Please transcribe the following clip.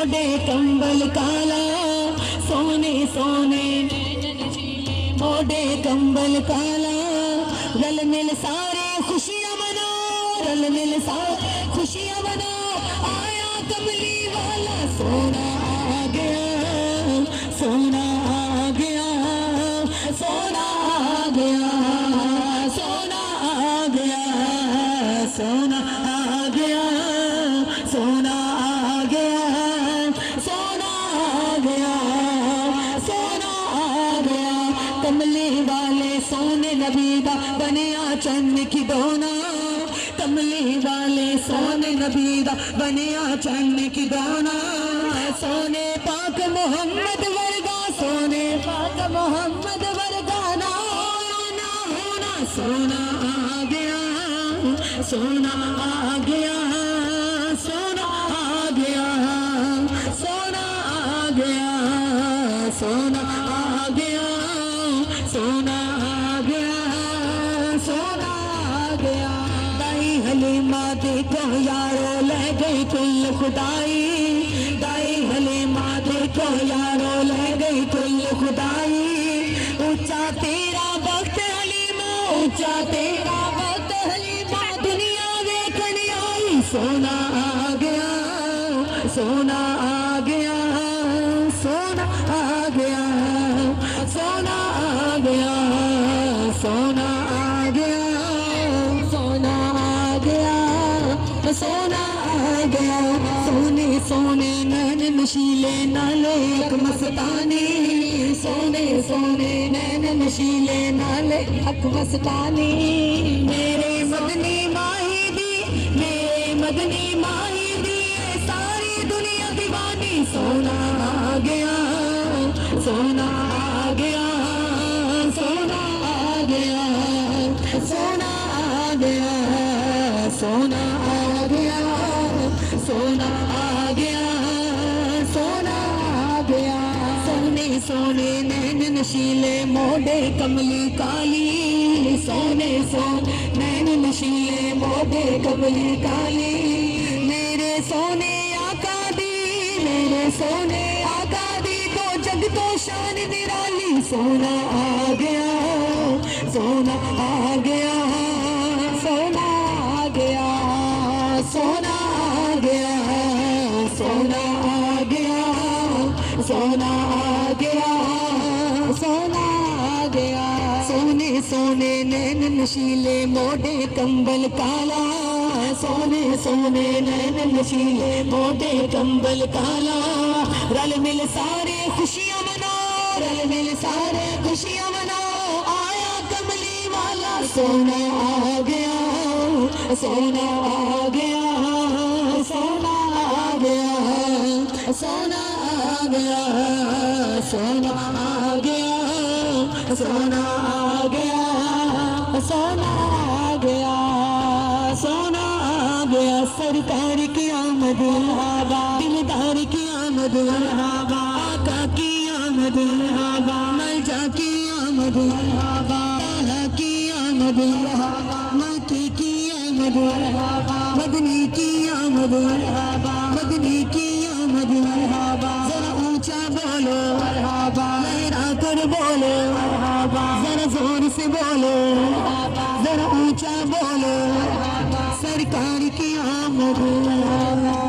موڈے کمبل کالا سونے سونے موڈے کمبل کالا رل مل سارے خوشیاں منو رل مل سارے خوشیاں منو آیا کملی والا سونا آ گیا سونا آ گیا سونا آ گیا سونا آ گیا سونا آ گیا سونا آ گیا سونا آ گیا سونا آ گیا کملی والے سونے نبی دا بنیا چند کی دونا کملی والے سونے نبی دا بنیا چند کی دونا سونے پاک محمد ورگا سونے پاک محمد ورگا نہ ہونا سونا آ گیا سونا آ گیا سونا آ گیا سونا آ گیا سونا آ گیا سونا آ گیا سونا آ گیا دائی حلیمہ دیکھو یارو لے گئی کل خدائی دائی حلیمہ دیکھو یارو لے گئی کل خدائی اونچا تیرا وقت حلیمہ اونچا تیرا وقت حلیمہ دنیا ویکھن آئی سونا آ گیا سونا آ گیا سونا آ گیا سونا آ گیا سونا آ گیا سونا آ گیا سونا آ گیا سونے سونے نین نشیلے نالے ایک مستانی سونے سونے نین نشیلے نالے ایک مستانی میرے مدنی ماہی دی میرے مدنی ماہی دی ساری دنیا دیوانی سونا آ گیا سونا آ گیا سونا آ گیا سونا آ گیا سونا آ گیا سونا آ گیا سونا آ گیا سونے سونے نین نشیلے موڈے کملی کالی سونے سونے نین نشیلے موڈے کملی کالی میرے سونے آقا دی میرے سونے آقا دی تو جگ تو شان نرالی سونا آ گیا سونا آ گیا سونا آ گیا سونا آ گیا سونا آ گیا سونا آ گیا سونا آ گیا سونے سونے نین نشیلے موڈے کمبل کالا سونے سونے نین نشیلے موڈے کمبل کالا رل مل سارے خوشیاں منو رل مل سارے خوشیاں منو آیا کملی والا سونا آ گیا سونا آ گیا سونا آ گیا سونا آ گیا سونا آ گیا سونا آ گیا سونا آ گیا سونا آ گیا سرکار کی آمد مرحبا دلدار کی آمد مرحبا آقا کی آمد مرحبا ملجا کی آمد مرحبا طه کی آمد مرحبا مکی کی آمد مرحبا مدنی کی آمد مرحبا مدنی کی آمد مرحبا ذرا اونچا بولو مرحبا لہرا کر بولو مرحبا ذرا زور سے بولو مرحبا ذرا اونچا بولو مرحبا سرکار کی آمد مرحبا